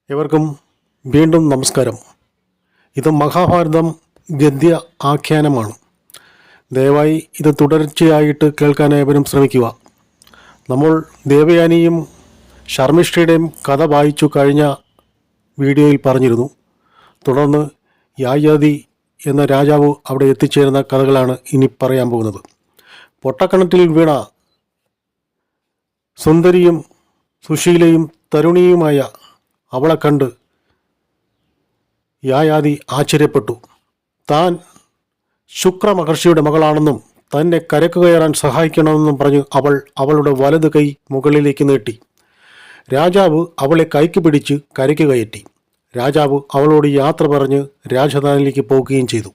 ഏവർക്കും വീണ്ടും നമസ്കാരം. ഇത് മഹാഭാരതം ഗദ്യ ആഖ്യാനമാണ്. ദയവായി ഇത് തുടർച്ചയായിട്ട് കേൾക്കാൻ ഏവരും ശ്രമിക്കുക. നമ്മൾ ദേവയാനിയും ശർമ്മിഷ്ഠയുടെയും കഥ വായിച്ചു കഴിഞ്ഞ വീഡിയോയിൽ പറഞ്ഞിരുന്നു. തുടർന്ന് യായാതി എന്ന രാജാവ് അവിടെ എത്തിച്ചേരുന്ന കഥകളാണ് ഇനി പറയാൻ പോകുന്നത്. പൊട്ടക്കിണറ്റിൽ വീണ സുന്ദരിയും സുശീലയും തരുണിയുമായ അവളെ കണ്ട് യായാതി ആശ്ചര്യപ്പെട്ടു. താൻ ശുക്രമഹർഷിയുടെ മകളാണെന്നും തന്നെ കരക്ക് കയറാൻ സഹായിക്കണമെന്നും പറഞ്ഞ് അവളുടെ വലത് കൈ മുകളിലേക്ക് നീട്ടി. രാജാവ് അവളെ കൈക്ക് പിടിച്ച് കരയ്ക്ക് കയറ്റി. രാജാവ് അവളോട് യാത്ര പറഞ്ഞ് രാജധാനിയിലേക്ക് പോകുകയും ചെയ്തു.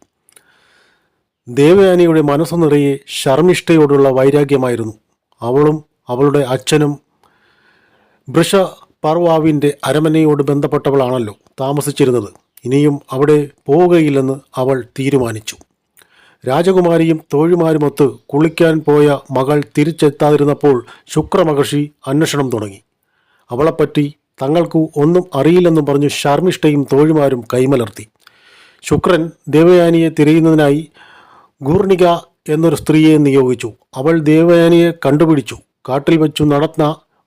ദേവയാനിയുടെ മനസ്സു നിറയെ ശർമ്മിഷ്ഠയോടുള്ള വൈരാഗ്യമായിരുന്നു. അവളും അവളുടെ അച്ഛനും വൃഷപർവാവിൻ്റെ അരമനയോട് ബന്ധപ്പെട്ടവളാണല്ലോ താമസിച്ചിരുന്നത്. ഇനിയും അവിടെ പോവുകയില്ലെന്ന് അവൾ തീരുമാനിച്ചു. രാജകുമാരിയും തോഴിമാരുമൊത്ത് കുളിക്കാൻ പോയ മകൾ തിരിച്ചെത്താതിരുന്നപ്പോൾ ശുക്രമഹർഷി അന്വേഷണം തുടങ്ങി. അവളെപ്പറ്റി തങ്ങൾക്ക് ഒന്നും അറിയില്ലെന്നും പറഞ്ഞു ശർമ്മിഷ്ഠയും തോഴിമാരും കൈമലർത്തി. ശുക്രൻ ദേവയാനിയെ തിരയുന്നതിനായി ഗൂർണിക എന്നൊരു സ്ത്രീയെ നിയോഗിച്ചു. അവൾ ദേവയാനിയെ കണ്ടുപിടിച്ചു. കാട്ടിൽ വെച്ചു നടന്ന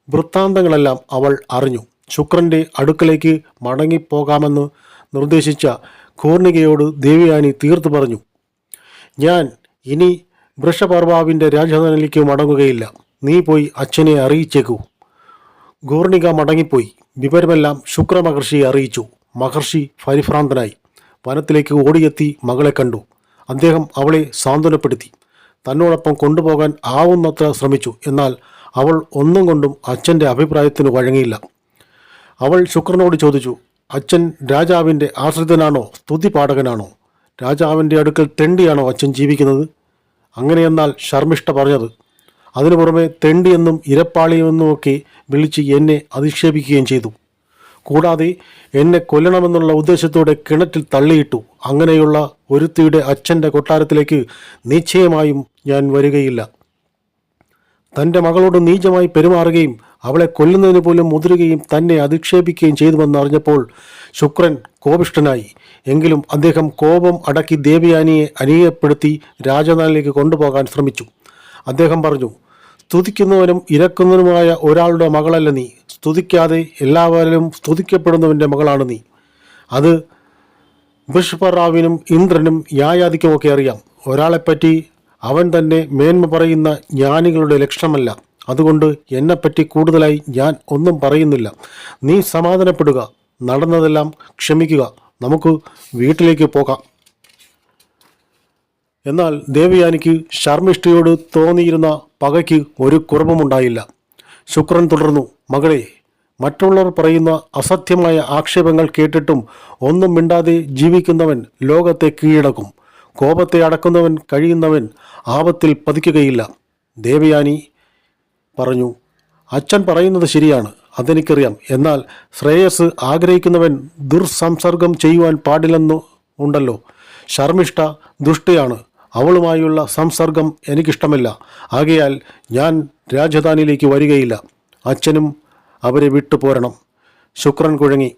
വൃത്താന്തങ്ങളെല്ലാം അവൾ അറിഞ്ഞു. ശുക്രൻ്റെ അടുക്കലേക്ക് മടങ്ങിപ്പോകാമെന്ന് നിർദ്ദേശിച്ച ഗൂർണികയോട് ദേവയാനി തീർത്തു പറഞ്ഞു, ഞാൻ ഇനി വൃഷപർവാവിൻ്റെ രാജധാനിയിലേക്ക് മടങ്ങുകയില്ല. നീ പോയി അച്ഛനെ അറിയിച്ചേക്കൂ. ഗൂർണിക മടങ്ങിപ്പോയി. വിവരമെല്ലാം ശുക്രമഹർഷിയെ അറിയിച്ചു. മഹർഷി പരിഭ്രാന്തനായി വനത്തിലേക്ക് ഓടിയെത്തി മകളെ കണ്ടു. അദ്ദേഹം അവളെ സാന്ത്വനപ്പെടുത്തി. തന്നോടൊപ്പം കൊണ്ടുപോകാൻ ആവുന്നത്ര ശ്രമിച്ചു. എന്നാൽ അവൾ ഒന്നും കൊണ്ടും അച്ഛൻ്റെ അഭിപ്രായത്തിന് വഴങ്ങിയില്ല. അവൾ ശുക്രനോട് ചോദിച്ചു, അച്ഛൻ രാജാവിൻ്റെ ആശ്രിതനാണോ, സ്തുതിപാഠകനാണോ? രാജാവിൻ്റെ അടുക്കൽ തെണ്ടിയാണോ അച്ഛൻ ജീവിക്കുന്നത്? അങ്ങനെയെന്നാൽ ശർമ്മിഷ്ഠ പറഞ്ഞത്. അതിനു പുറമെ തെണ്ടിയെന്നും ഇരപ്പാളിയെന്നുമൊക്കെ വിളിച്ച് എന്നെ അധിക്ഷേപിക്കുകയും ചെയ്തു. കൂടാതെ എന്നെ കൊല്ലണമെന്നുള്ള ഉദ്ദേശത്തോടെ കിണറ്റിൽ തള്ളിയിട്ടു. അങ്ങനെയുള്ള ഒരുത്തിയുടെ അച്ഛൻ്റെ കൊട്ടാരത്തിലേക്ക് നിശ്ചയമായും ഞാൻ വരികയില്ല. തൻ്റെ മകളോട് നീചമായി പെരുമാറുകയും അവളെ കൊല്ലുന്നതിന് പോലും മുതിരുകയും തന്നെ അധിക്ഷേപിക്കുകയും ചെയ്തുവെന്ന് അറിഞ്ഞപ്പോൾ ശുക്രൻ കോപിഷ്ഠനായി. എങ്കിലും അദ്ദേഹം കോപം അടക്കി ദേവയാനിയെ അനീയപ്പെടുത്തി രാജധാനിയിലേക്ക് കൊണ്ടുപോകാൻ ശ്രമിച്ചു. അദ്ദേഹം പറഞ്ഞു, സ്തുതിക്കുന്നവനും ഇരക്കുന്നവനുമായ ഒരാളുടെ മകളല്ല നീ. സ്തുതിക്കാതെ എല്ലാവരും സ്തുതിക്കപ്പെടുന്നവൻ്റെ മകളാണ് നീ. അത് വൃഷപർവാവിനും ഇന്ദ്രനും യായാതിക്കുമൊക്കെ അറിയാം. ഒരാളെപ്പറ്റി അവൻ തന്നെ മേന്മ പറയുന്ന ജ്ഞാനികളുടെ ലക്ഷണമല്ല. അതുകൊണ്ട് എന്നെപ്പറ്റി കൂടുതലായി ഞാൻ ഒന്നും പറയുന്നില്ല. നീ സമാധാനപ്പെടുക, നടന്നതെല്ലാം ക്ഷമിക്കുക, നമുക്ക് വീട്ടിലേക്ക് പോകാം. എന്നാൽ ദേവയാനിക്ക് ശർമ്മിഷ്ഠയോട് തോന്നിയിരുന്ന പകയ്ക്ക് ഒരു കുറവുമുണ്ടായില്ല. ശുക്രൻ തുടർന്നു, മകളെ, മറ്റുള്ളവർ പറയുന്ന അസത്യമായ ആക്ഷേപങ്ങൾ കേട്ടിട്ടും ഒന്നും മിണ്ടാതെ ജീവിക്കുന്നവൻ ലോകത്തെ കീഴടക്കും. കോപത്തെ അടക്കുന്നവൻ കഴിയുന്നവൻ ആപത്തിൽ പതിക്കുകയില്ല. ദേവയാനി പറഞ്ഞു, അച്ഛൻ പറയുന്നത് ശരിയാണ്, അതെനിക്കറിയാം. എന്നാൽ ശ്രേയസ് ആഗ്രഹിക്കുന്നവൻ ദുർസംസർഗം ചെയ്യുവാൻ പാടില്ലെന്നു ഉണ്ടല്ലോ. ശർമ്മിഷ്ഠ ദുഷ്ടയാണ്. അവളുമായുള്ള സംസർഗം എനിക്കിഷ്ടമല്ല. ആകയാൽ ഞാൻ രാജധാനിയിലേക്ക് വരികയില്ല. അച്ഛനും അവരെ വിട്ടുപോരണം. ശുക്രൻ കുഴങ്ങി.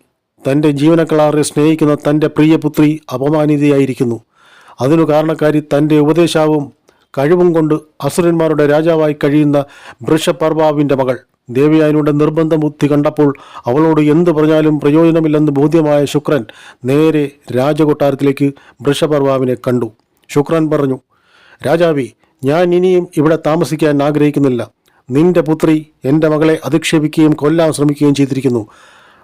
തൻ്റെ ജീവനക്കാരെ സ്നേഹിക്കുന്ന തൻ്റെ പ്രിയപുത്രി അപമാനിതയായിരിക്കുന്നു. അതിനു കാരണക്കാരി തൻ്റെ ഉപദേശവും കഴിവും കൊണ്ട് അസുരന്മാരുടെ രാജാവായി കഴിയുന്ന വൃഷപർവാവിൻ്റെ മകൾ. ദേവയാനിയുടെ നിർബന്ധ ബുദ്ധി കണ്ടപ്പോൾ അവളോട് എന്തു പറഞ്ഞാലും പ്രയോജനമില്ലെന്ന് ബോധ്യമായ ശുക്രൻ നേരെ രാജകൊട്ടാരത്തിലേക്ക് വൃഷപർവാവിനെ കണ്ടു. ശുക്രൻ പറഞ്ഞു, രാജാവേ, ഞാൻ ഇനിയും ഇവിടെ താമസിക്കാൻ ആഗ്രഹിക്കുന്നില്ല. നിന്റെ പുത്രി എൻ്റെ മകളെ അധിക്ഷേപിക്കുകയും കൊല്ലാൻ ശ്രമിക്കുകയും ചെയ്തിരിക്കുന്നു.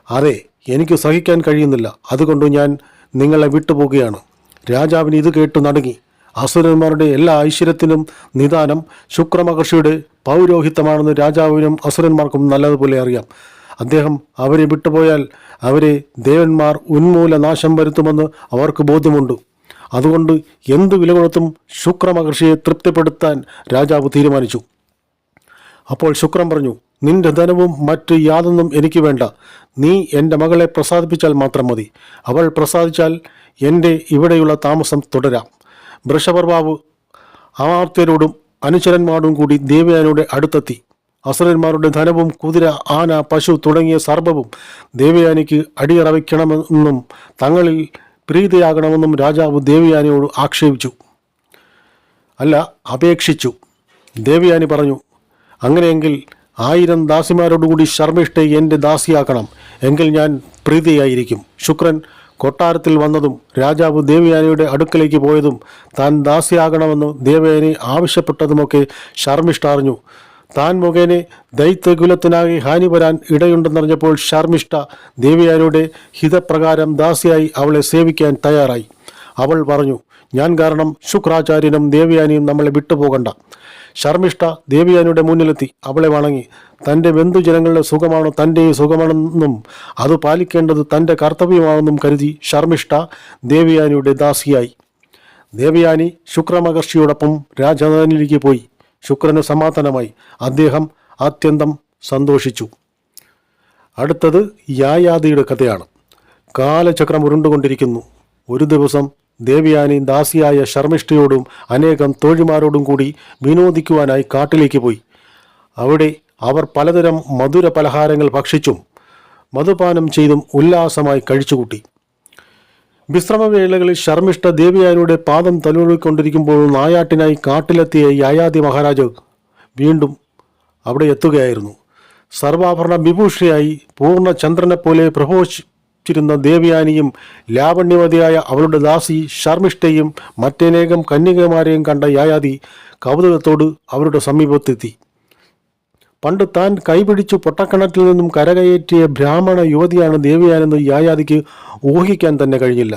അതെ, എനിക്ക് സഹിക്കാൻ കഴിയുന്നില്ല. അതുകൊണ്ട് ഞാൻ നിങ്ങളെ വിട്ടുപോകുകയാണ്. രാജാവിന് ഇത് കേട്ടു നടുങ്ങി. അസുരന്മാരുടെ എല്ലാ ഐശ്വര്യത്തിനും നിദാനം ശുക്രമഹർഷിയുടെ പൗരോഹിത്യമാണെന്ന് രാജാവിനും അസുരന്മാർക്കും നല്ലതുപോലെ അറിയാം. അദ്ദേഹം അവരെ വിട്ടുപോയാൽ അവരെ ദേവന്മാർ ഉന്മൂലനാശം വരുത്തുമെന്ന് അവർക്ക് ബോധ്യമുണ്ട്. അതുകൊണ്ട് എന്തു വില കൊടുത്തും ശുക്രമഹർഷിയെ തൃപ്തിപ്പെടുത്താൻ രാജാവ് തീരുമാനിച്ചു. അപ്പോൾ ശുക്രൻ പറഞ്ഞു, നിന്റെ ധനവും മറ്റ് യാതൊന്നും എനിക്ക് വേണ്ട. നീ എൻ്റെ മകളെ പ്രസാദിപ്പിച്ചാൽ മാത്രം മതി. അവൾ പ്രസാദിച്ചാൽ എൻ്റെ ഇവിടെയുള്ള താമസം തുടരാം. വൃഷപർവാവ് അമാർത്യരോടും അനുചരന്മാരോടും കൂടി ദേവയാനിയുടെ അടുത്തെത്തി. അസുരന്മാരുടെ ധനവും കുതിര, ആന, പശു തുടങ്ങിയ സർവ്വവും ദേവയാനിക്ക് അടിയറവയ്ക്കണമെന്നും തങ്ങളിൽ പ്രീതിയാകണമെന്നും രാജാവ് ദേവയാനിയോട് അപേക്ഷിച്ചു. ദേവയാനി പറഞ്ഞു, അങ്ങനെയെങ്കിൽ 1000 ദാസിമാരോടുകൂടി ശർമ്മിഷ്ഠയെ എൻ്റെ ദാസിയാക്കണം, എങ്കിൽ ഞാൻ പ്രീതിയായിരിക്കും. ശുക്രൻ കൊട്ടാരത്തിൽ വന്നതും രാജാവ് ദേവയാനിയുടെ അടുക്കലേക്ക് പോയതും താൻ ദാസിയാകണമെന്ന് ദേവയാനി ആവശ്യപ്പെട്ടതുമൊക്കെ ശർമ്മിഷ്ഠ അറിഞ്ഞു. താൻ മുഖേന ദൈത്യകുലത്തിനായി ഹാനി വരാൻ ഇടയുണ്ടെന്നറിഞ്ഞപ്പോൾ ശർമ്മിഷ്ഠ ദേവയാനിയുടെ ഹിതപ്രകാരം ദാസിയായി അവളെ സേവിക്കാൻ തയ്യാറായി. അവൾ പറഞ്ഞു, ഞാൻ കാരണം ശുക്രാചാര്യനും ദേവയാനിയും നമ്മളെ വിട്ടുപോകണ്ട. ശർമ്മിഷ്ഠ ദേവയാനിയുടെ മുന്നിലെത്തി അവളെ വണങ്ങി. തൻ്റെ ബന്ധുജനങ്ങളുടെ സുഖമാണ് തൻ്റെ സുഖമാണെന്നും അത് പാലിക്കേണ്ടത് തൻ്റെ കർത്തവ്യമാണെന്നും കരുതി ശർമ്മിഷ്ഠ ദേവയാനിയുടെ ദാസിയായി. ദേവയാനി ശുക്രമഹർഷിയോടൊപ്പം രാജധാനിയിലേക്ക് പോയി. ശുക്രന് സമാധാനമായി. അദ്ദേഹം അത്യന്തം സന്തോഷിച്ചു. അടുത്തത് യായാതിയുടെ കഥയാണ്. കാലചക്രം ഉരുണ്ടുകൊണ്ടിരിക്കുന്നു. ഒരു ദിവസം ദേവയാനി ദാസിയായ ശർമ്മിഷ്ഠയോടും അനേകം തോഴിമാരോടും കൂടി വിനോദിക്കുവാനായി കാട്ടിലേക്ക് പോയി. അവിടെ അവർ പലതരം മധുര പലഹാരങ്ങൾ ഭക്ഷിച്ചും മധുപാനം ചെയ്തും ഉല്ലാസമായി കഴിച്ചുകൂട്ടി. വിശ്രമവേളകളിൽ ശർമ്മിഷ്ഠ ദേവയാനിയുടെ പാദം തലോടിക്കൊണ്ടിരിക്കുമ്പോൾ നായാട്ടിനായി കാട്ടിലെത്തിയ യായാതി മഹാരാജ് വീണ്ടും അവിടെ എത്തുകയായിരുന്നു. സർവാഭരണ വിഭൂഷിയായി പൂർണ്ണചന്ദ്രനെപ്പോലെ പ്രഭോഷിച്ചിരുന്ന ദേവയാനിയും ലാവണ്യമതിയായ അവളുടെ ദാസി ശർമ്മിഷ്ഠയും മറ്റനേകം കന്യകമാരെയും കണ്ട യായാതി കൗതുകത്തോട് അവരുടെ സമീപത്തെത്തി. പണ്ട് താൻ കൈപിടിച്ചു പൊട്ടക്കിണറ്റിൽ നിന്നും കരകയറ്റിയ ബ്രാഹ്മണ യുവതിയാണ് ദേവയാനെന്ന് യായാതിക്ക് ഊഹിക്കാൻ തന്നെ കഴിഞ്ഞില്ല.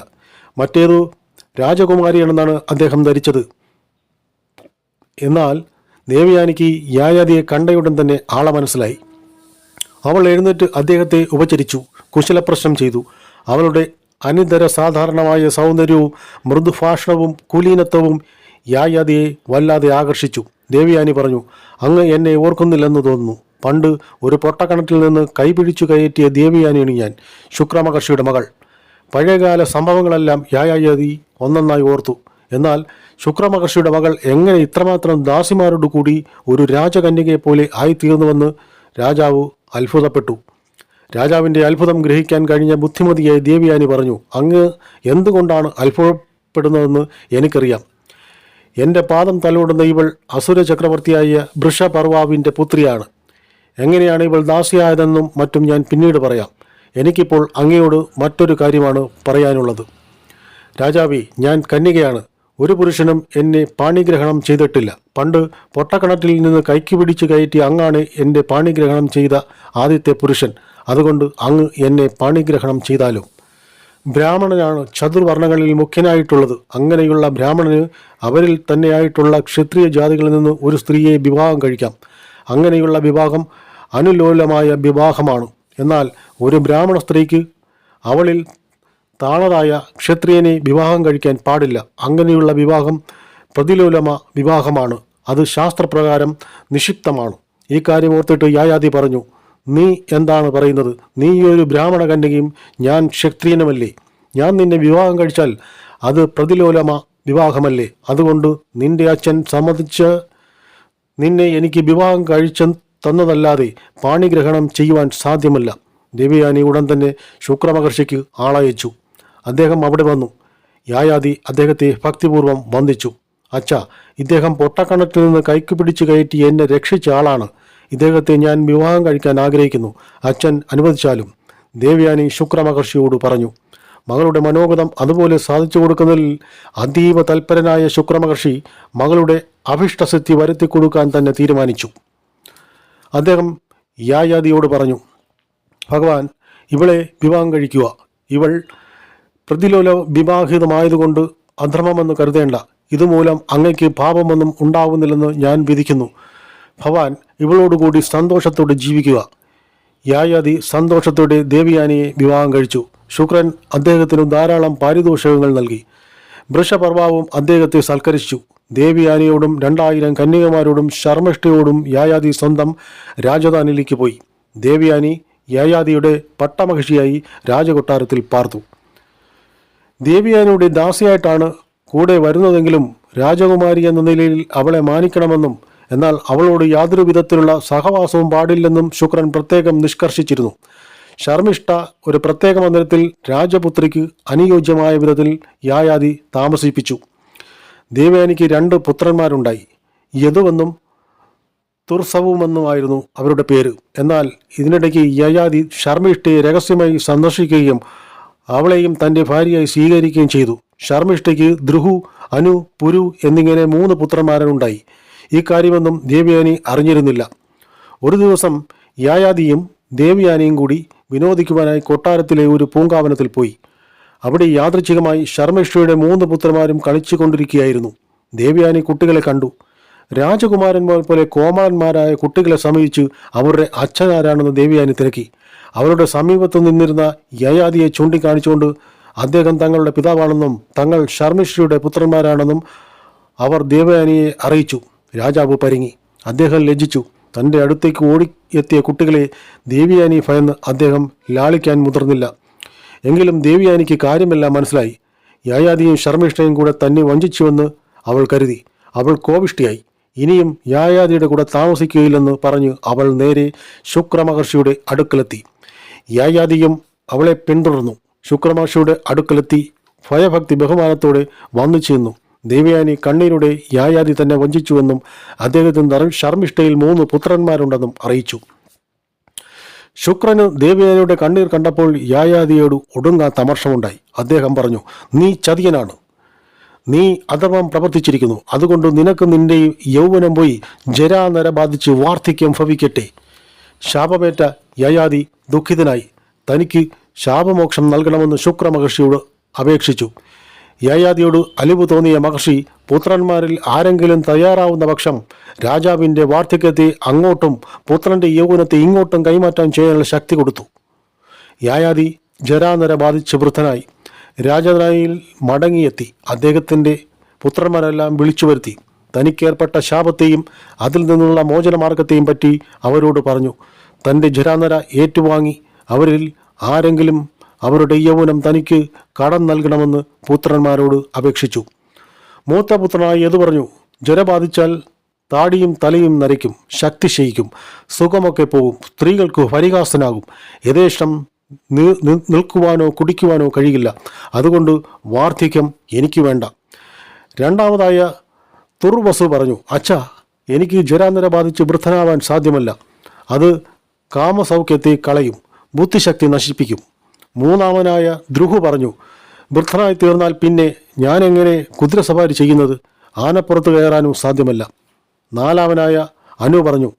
മറ്റേതോ രാജകുമാരിയാണെന്നാണ് അദ്ദേഹം ധരിച്ചത്. എന്നാൽ ദേവയാനിക്ക് യായാതിയെ കണ്ടയുടൻ തന്നെ ആളെ മനസ്സിലായി. അവൾ എഴുന്നേറ്റ് അദ്ദേഹത്തെ ഉപചരിച്ചു, കുശലപ്രശ്നം ചെയ്തു. അവളുടെ അനിതര സാധാരണമായ സൗന്ദര്യവും മൃദുഭാഷണവും കുലീനത്വവും യായാതിയെ വല്ലാതെ ആകർഷിച്ചു. ദേവയാനി പറഞ്ഞു, അങ്ങ് എന്നെ ഓർക്കുന്നില്ലെന്ന് തോന്നുന്നു. പണ്ട് ഒരു പൊട്ടക്കിണറ്റിൽ നിന്ന് കൈപിടിച്ചു കയറ്റിയ ദേവയാനിയാണ് ഞാൻ, ശുക്രമഹർഷിയുടെ മകൾ. പഴയകാല സംഭവങ്ങളെല്ലാം യായാതി ഒന്നൊന്നായി ഓർത്തു. എന്നാൽ ശുക്രമഹർഷിയുടെ മകൾ എങ്ങനെ ഇത്രമാത്രം ദാസിമാരോട് കൂടി ഒരു രാജകന്യകയെപ്പോലെ ആയിത്തീർന്നുവെന്ന് രാജാവ് അത്ഭുതപ്പെട്ടു. രാജാവിൻ്റെ അത്ഭുതം ഗ്രഹിക്കാൻ കഴിഞ്ഞ ബുദ്ധിമതിയായ ദേവയാനി പറഞ്ഞു, അങ്ങ് എന്തുകൊണ്ടാണ് അത്ഭുതപ്പെടുന്നതെന്ന് എനിക്കറിയാം. എൻ്റെ പാദം തലോടുന്ന ഇവൾ അസുര ചക്രവർത്തിയായ വൃഷപർവാവിൻ്റെ പുത്രിയാണ്. എങ്ങനെയാണ് ഇവൾ ദാസിയായതെന്നും മറ്റും ഞാൻ പിന്നീട് പറയാം. എനിക്കിപ്പോൾ അങ്ങയോട് മറ്റൊരു കാര്യമാണ് പറയാനുള്ളത്. രാജാവേ, ഞാൻ കന്യകയാണ്. ഒരു പുരുഷനും എന്നെ പാണിഗ്രഹണം ചെയ്തിട്ടില്ല. പണ്ട് പൊട്ടക്കിണറ്റിൽ നിന്ന് കൈക്ക് പിടിച്ചു കയറ്റി അങ്ങാണ് എൻ്റെ പാണിഗ്രഹണം ചെയ്ത ആദ്യത്തെ പുരുഷൻ. അതുകൊണ്ട് അങ്ങ് എന്നെ പാണിഗ്രഹണം ചെയ്താലും. ബ്രാഹ്മണനാണ് ചതുർവർണ്ണങ്ങളിൽ മുഖ്യനായിട്ടുള്ളത്. അങ്ങനെയുള്ള ബ്രാഹ്മണന് അവരിൽ തന്നെയായിട്ടുള്ള ക്ഷത്രിയ ജാതികളിൽ നിന്ന് ഒരു സ്ത്രീയെ വിവാഹം കഴിക്കാം. അങ്ങനെയുള്ള വിവാഹം അനുലോലമായ വിവാഹമാണ്. എന്നാൽ ഒരു ബ്രാഹ്മണ സ്ത്രീക്ക് അവളിൽ താണതായ ക്ഷത്രിയനെ വിവാഹം കഴിക്കാൻ പാടില്ല. അങ്ങനെയുള്ള വിവാഹം പ്രതിലോലമ വിവാഹമാണ്. അത് ശാസ്ത്രപ്രകാരം നിഷിപ്തമാണ്. ഈ കാര്യം ഓർത്തിട്ട് യായാതി പറഞ്ഞു, നീ എന്താണ് പറയുന്നത്? നീ ഒരു ബ്രാഹ്മണ കന്യകയും ഞാൻ ക്ഷത്രിയനുമല്ലേ? ഞാൻ നിന്നെ വിവാഹം കഴിച്ചാൽ അത് പ്രതിലോലമ വിവാഹമല്ലേ? അതുകൊണ്ട് നിന്റെ അച്ഛൻ സമ്മതിച്ച് നിന്നെ എനിക്ക് വിവാഹം കഴിച്ച് തന്നതല്ലാതെ പാണിഗ്രഹണം ചെയ്യുവാൻ സാധ്യമല്ല. ദേവയാനി ഉടൻ തന്നെ ശുക്രമഹർഷിക്ക് ആളയച്ചു. അദ്ദേഹം അവിടെ വന്നു. യായാതി അദ്ദേഹത്തെ ഭക്തിപൂർവ്വം വന്ദിച്ചു. അച്ഛാ, ഇദ്ദേഹം പൊട്ടക്കിണറ്റിൽ നിന്ന് കൈക്ക് പിടിച്ചു കയറ്റി എന്നെ രക്ഷിച്ച ആളാണ്. ഇദ്ദേഹത്തെ ഞാൻ വിവാഹം കഴിക്കാൻ ആഗ്രഹിക്കുന്നു. അച്ഛൻ അനുവദിച്ചാലും. ദേവയാനി ശുക്രമഹർഷിയോട് പറഞ്ഞു. മകളുടെ മനോഗതം അതുപോലെ സാധിച്ചു കൊടുക്കുന്നതിൽ അതീവ തൽപരനായ ശുക്രമഹർഷി മകളുടെ അഭിഷ്ടസിദ്ധി വരുത്തി കൊടുക്കാൻ തന്നെ തീരുമാനിച്ചു. അദ്ദേഹം യായാതിയോട് പറഞ്ഞു, ഭഗവാൻ, ഇവളെ വിവാഹം കഴിക്കുക. ഇവൾ പ്രതിലോല വിവാഹിതമായതുകൊണ്ട് അധർമ്മമെന്ന് കരുതേണ്ട. ഇതുമൂലം അങ്ങയ്ക്ക് പാപമൊന്നും ഉണ്ടാവുന്നില്ലെന്ന് ഞാൻ വിധിക്കുന്നു. ഭഗവാൻ, ഇവളോടുകൂടി സന്തോഷത്തോടെ ജീവിക്കുക. യായാതി സന്തോഷത്തോടെ ദേവയാനിയെ വിവാഹം കഴിച്ചു. ശുക്രൻ അദ്ദേഹത്തിന് ധാരാളം പാരിതോഷികങ്ങൾ നൽകി. വൃഷപർവാവും അദ്ദേഹത്തെ സൽക്കരിച്ചു. ദേവയാനിയോടും 2000 കന്യകമാരോടും ശർമ്മിഷ്ഠയോടും യായാതി സ്വന്തം രാജധാനിയിലേക്ക് പോയി. ദേവയാനി യായാതിയുടെ പട്ടമഹിഷിയായി രാജകൊട്ടാരത്തിൽ പാർത്തു. ദേവയാനിയുടെ ദാസിയായിട്ടാണ് കൂടെ വരുന്നതെങ്കിലും രാജകുമാരി എന്ന നിലയിൽ അവളെ മാനിക്കണമെന്നും എന്നാൽ അവളോട് യാതൊരു വിധത്തിലുള്ള സഹവാസവും പാടില്ലെന്നും ശുക്രൻ പ്രത്യേകം നിഷ്കർഷിച്ചിരുന്നു. ശർമ്മിഷ്ഠ ഒരു പ്രത്യേക മന്ദിരത്തിൽ രാജപുത്രിക്ക് അനുയോജ്യമായ വിധത്തിൽ യായാതി താമസിപ്പിച്ചു. ദേവയാനിക്ക് 2 പുത്രന്മാരുണ്ടായി. യദുവെന്നും തുർസവുമെന്നുമായിരുന്നു അവരുടെ പേര്. എന്നാൽ ഇതിനിടയ്ക്ക് യയാതി ശർമ്മിഷ്ഠയെ രഹസ്യമായി സന്ദർശിക്കുകയും അവളെയും തൻ്റെ ഭാര്യയായി സ്വീകരിക്കുകയും ചെയ്തു. ശർമ്മിഷ്ഠയ്ക്ക് ദ്രുഹു, അനു, പുരു എന്നിങ്ങനെ 3 പുത്രന്മാരുണ്ടായി. ഈ കാര്യമൊന്നും ദേവയാനി അറിഞ്ഞിരുന്നില്ല. ഒരു ദിവസം യായാതിയും ദേവയാനിയും കൂടി വിനോദിക്കുവാനായി കൊട്ടാരത്തിലെ ഒരു പൂങ്കാവനത്തിൽ പോയി. അവിടെ യാദൃച്ഛികമായി ശർമ്മിഷ്ഠയുടെ 3 പുത്രന്മാരും കളിച്ചു കൊണ്ടിരിക്കുകയായിരുന്നു. ദേവയാനി കുട്ടികളെ കണ്ടു. രാജകുമാരന്മാർ പോലെ കോമളന്മാരായ കുട്ടികളെ സമീപിച്ച് അവരുടെ അച്ഛനാരാണെന്ന് ദേവയാനി തിരക്കി. അവരുടെ സമീപത്ത് നിന്നിരുന്ന യയാതിയെ ചൂണ്ടിക്കാണിച്ചുകൊണ്ട് അദ്ദേഹം തങ്ങളുടെ പിതാവാണെന്നും തങ്ങൾ ശർമ്മിഷ്ഠയുടെ പുത്രന്മാരാണെന്നും അവർ ദേവയാനിയെ അറിയിച്ചു. രാജാവ് പരിങ്ങി. അദ്ദേഹം ലജ്ജിച്ചു. തൻ്റെ അടുത്തേക്ക് ഓടിയെത്തിയ കുട്ടികളെ ദേവയാനി ഭയന്ന് അദ്ദേഹം ലാളിക്കാൻ മുതിർന്നില്ല. എങ്കിലും ദേവയാനിക്ക് കാര്യമെല്ലാം മനസ്സിലായി. യായാതിയും ശർമ്മിഷ്ഠയും കൂടെ തന്നെ വഞ്ചിച്ചുവെന്ന് അവൾ കരുതി. അവൾ കോപിഷ്ഠിയായി. ഇനിയും യായാതിയുടെ കൂടെ താമസിക്കുകയില്ലെന്ന് പറഞ്ഞ് അവൾ നേരെ ശുക്രമഹർഷിയുടെ അടുക്കലെത്തി. യായാതിയും അവളെ പിന്തുടർന്നു. ശുക്രമഹർഷിയുടെ അടുക്കലെത്തി ഭയഭക്തി ബഹുമാനത്തോടെ വന്നു ചേർന്നു. ദേവയാനി കണ്ണീരോടെ യായാതി തന്നെ വഞ്ചിച്ചുവെന്നും അദ്ദേഹത്തിന് ശർമ്മിഷ്ഠയിൽ 3 പുത്രന്മാരുണ്ടെന്നും അറിയിച്ചു. ശുക്രന് ദേവയാനിയുടെ കണ്ണീർ കണ്ടപ്പോൾ യായാതിയോട് ഒടുങ്ങാത്ത അമർഷമുണ്ടായി. അദ്ദേഹം പറഞ്ഞു, നീ ചതിയനാണ്. നീ അധർമ്മം പ്രവർത്തിച്ചിരിക്കുന്നു. അതുകൊണ്ട് നിനക്ക് നിന്റെ യൗവനം പോയി ജരാനര ബാധിച്ച് വാർദ്ധക്യം ഭവിക്കട്ടെ. ശാപമേറ്റ യയാതി ദുഃഖിതനായി. തനിക്ക് ശാപമോക്ഷം നൽകണമെന്ന് ശുക്രമഹർഷിയോട് അപേക്ഷിച്ചു. യയാതിയോട് അലിവ് തോന്നിയ മഹർഷി പുത്രന്മാരിൽ ആരെങ്കിലും തയ്യാറാവുന്ന പക്ഷം രാജാവിൻ്റെ വാർദ്ധക്യത്തെ അങ്ങോട്ടും പുത്രൻ്റെ യൗവനത്തെ ഇങ്ങോട്ടും കൈമാറ്റം ചെയ്യാനുള്ള ശക്തി കൊടുത്തു. യയാതി ജരാനര ബാധിച്ച് വൃദ്ധനായി. രാജധാനിയിൽ മടങ്ങിയെത്തി. അദ്ദേഹത്തിൻ്റെ പുത്രന്മാരെല്ലാം വിളിച്ചു വരുത്തി. തനിക്കേർപ്പെട്ട ശാപത്തെയും അതിൽ നിന്നുള്ള മോചനമാർഗത്തെയും പറ്റി അവരോട് പറഞ്ഞു. തൻ്റെ ജരാനര ഏറ്റുവാങ്ങി അവരിൽ ആരെങ്കിലും അവരുടെ യൗവനം തനിക്ക് കടം നൽകണമെന്ന് പുത്രന്മാരോട് അപേക്ഷിച്ചു. മൂത്ത പുത്രനായി യദു പറഞ്ഞു, ജര ബാധിച്ചാൽ താടിയും തലയും നരയ്ക്കും, ശക്തി ക്ഷയിക്കും, സുഖമൊക്കെ പോകും, സ്ത്രീകൾക്ക് പരിഹാസനാകും, യഥേഷ്ടം നിൽക്കുവാനോ കുടിക്കുവാനോ കഴിയില്ല. അതുകൊണ്ട് വാർദ്ധക്യം എനിക്ക് വേണ്ട. രണ്ടാമതായ തുർവസു പറഞ്ഞു, അച്ഛാ, എനിക്ക് ജരാനര ബാധിച്ച് വൃദ്ധനാവാൻ സാധ്യമല്ല. അത് കാമസൗഖ്യത്തെ കളയും, ബുദ്ധിശക്തി നശിപ്പിക്കും. മൂന്നാമനായ ദ്രുഹു പറഞ്ഞു, വൃദ്ധനായി തീർന്നാൽ പിന്നെ ഞാൻ എങ്ങനെ കുതിരസവാരി ചെയ്യുന്നത്? ആനപ്പുറത്ത് കയറാനും സാധ്യമല്ല. നാലാമനായ അനു പറഞ്ഞു,